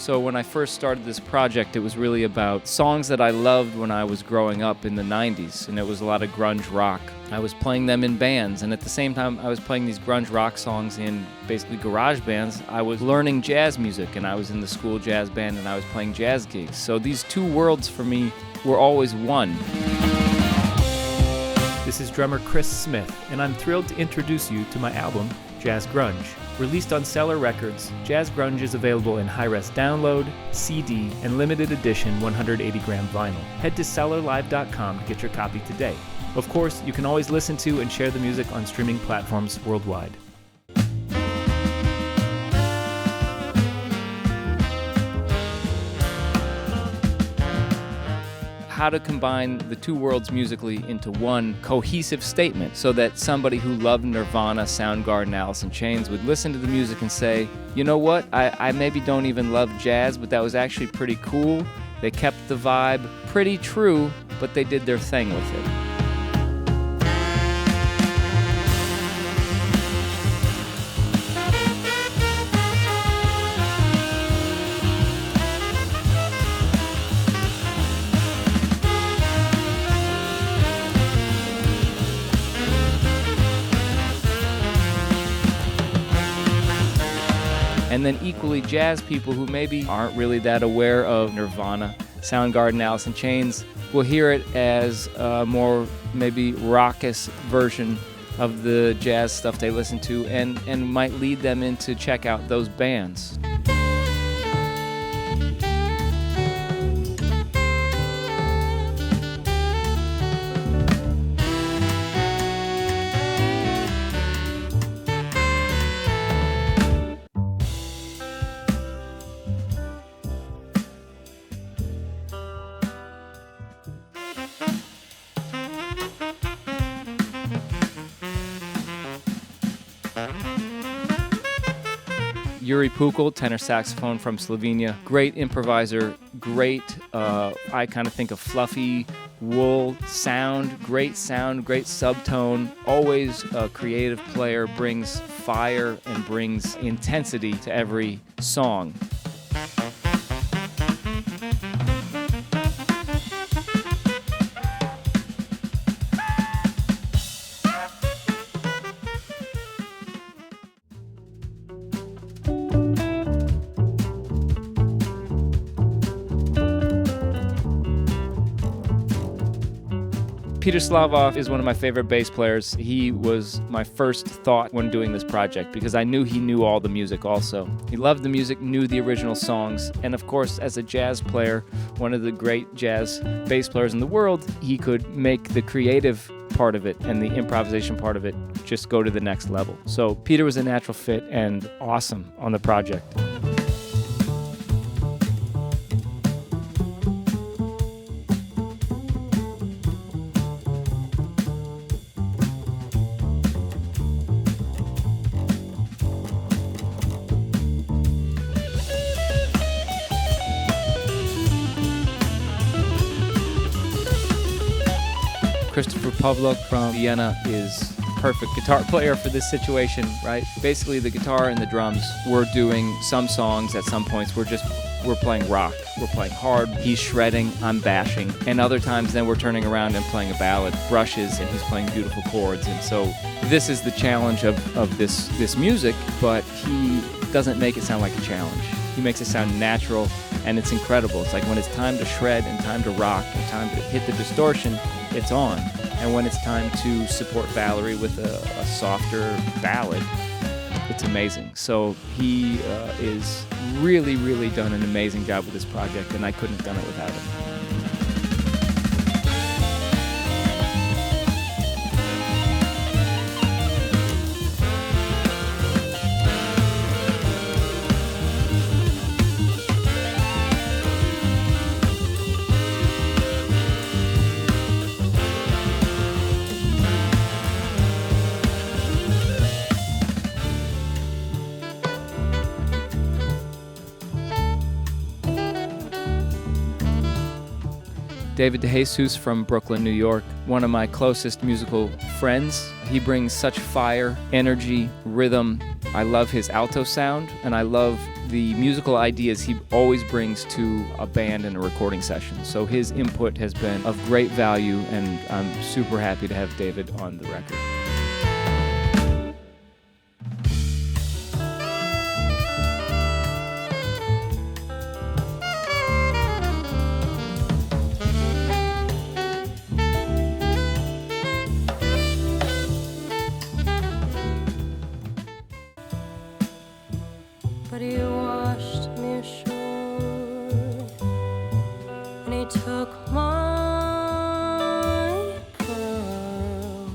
So when I first started this project, it was really about songs that I loved when I was growing up in the 90s, and it was a lot of grunge rock. I was playing them in bands, and at the same time I was playing these grunge rock songs in basically garage bands. I was learning jazz music, and I was in the school jazz band, and I was playing jazz gigs. So these two worlds for me were always one. This is drummer Chris Smith, and I'm thrilled to introduce you to my album, Jazz Grunge. Released on Cellar Records, Jazz Grunge is available in high-res download, CD, and limited edition 180-gram vinyl. Head to cellarlive.com to get your copy today. Of course, you can always listen to and share the music on streaming platforms worldwide. How to combine the two worlds musically into one cohesive statement so that somebody who loved Nirvana, Soundgarden, Alice in Chains would listen to the music and say, you know what, I maybe don't even love jazz, but that was actually pretty cool. They kept the vibe pretty true, but they did their thing with it. And then equally jazz people who maybe aren't really that aware of Nirvana, Soundgarden, Alice in Chains will hear it as a more maybe raucous version of the jazz stuff they listen to and might lead them in to check out those bands. Jure Pukl, tenor saxophone from Slovenia. Great improviser, great, I kind of think of fluffy wool sound, great subtone. Always a creative player, brings fire and brings intensity to every song. Peter Slavov is one of my favorite bass players. He was my first thought when doing this project because I knew he knew all the music also. He loved the music, knew the original songs, and of course, as a jazz player, one of the great jazz bass players in the world, he could make the creative part of it and the improvisation part of it just go to the next level. So Peter was a natural fit and awesome on the project. Pawluk from Vienna is perfect guitar player for this situation, right? Basically the guitar and the drums, we're doing some songs at some points, we're playing rock, we're playing hard, he's shredding, I'm bashing, and other times then we're turning around and playing a ballad, brushes, and he's playing beautiful chords. And so this is the challenge of this music, but he doesn't make it sound like a challenge. He makes it sound natural, and it's incredible. It's like when it's time to shred and time to rock and time to hit the distortion, it's on. And when it's time to support Valerie with a softer ballad, it's amazing. So he is really done an amazing job with this project, and I couldn't have done it without him. David DeJesus from Brooklyn, New York, one of my closest musical friends. He brings such fire, energy, rhythm. I love his alto sound, and I love the musical ideas he always brings to a band and a recording session. So his input has been of great value, and I'm super happy to have David on the record. But he washed me ashore, and he took my pearl.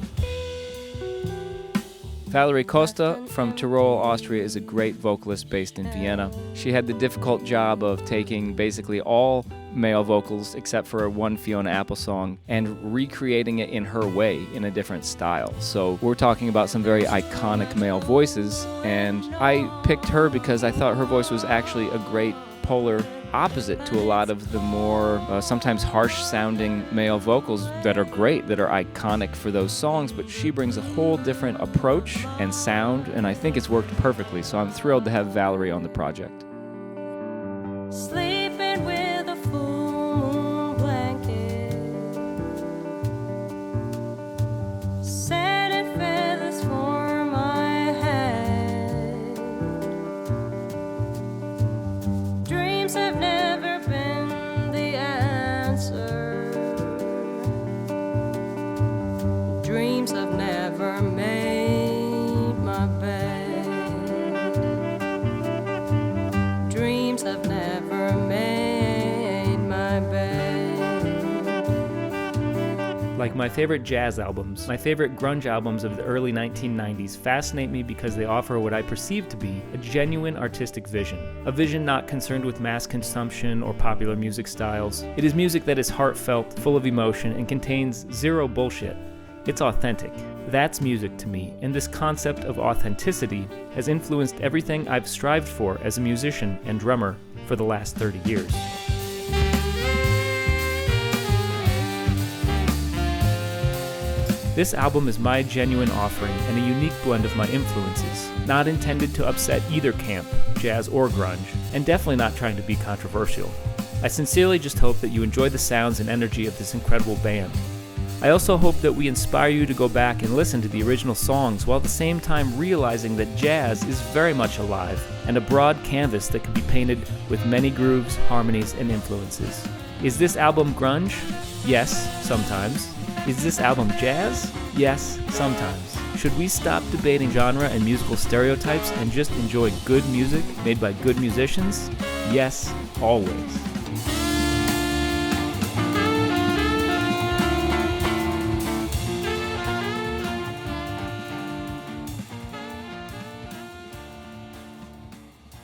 Valerie Costa from Tyrol, Austria, is a great vocalist based in Vienna. She had the difficult job of taking basically all male vocals except for one Fiona Apple song and recreating it in her way in a different style. So we're talking about some very iconic male voices, and I picked her because I thought her voice was actually a great polar opposite to a lot of the more sometimes harsh sounding male vocals that are great, that are iconic for those songs, but she brings a whole different approach and sound, and I think it's worked perfectly. So I'm thrilled to have Valerie on the project. Sleeping with a full moon blanket, setting feathers for my head. Dreams have never been the answer. Dreams have never made my bed. Dreams have never made my bed. Like my favorite jazz albums, my favorite grunge albums of the early 1990s fascinate me because they offer what I perceive to be a genuine artistic vision. A vision not concerned with mass consumption or popular music styles. It is music that is heartfelt, full of emotion, and contains zero bullshit. It's authentic. That's music to me, and this concept of authenticity has influenced everything I've strived for as a musician and drummer for the last 30 years. This album is my genuine offering and a unique blend of my influences, not intended to upset either camp, jazz or grunge, and definitely not trying to be controversial. I sincerely just hope that you enjoy the sounds and energy of this incredible band. I also hope that we inspire you to go back and listen to the original songs while at the same time realizing that jazz is very much alive and a broad canvas that can be painted with many grooves, harmonies, and influences. Is this album grunge? Yes, sometimes. Is this album jazz? Yes, sometimes. Should we stop debating genre and musical stereotypes and just enjoy good music made by good musicians? Yes, always.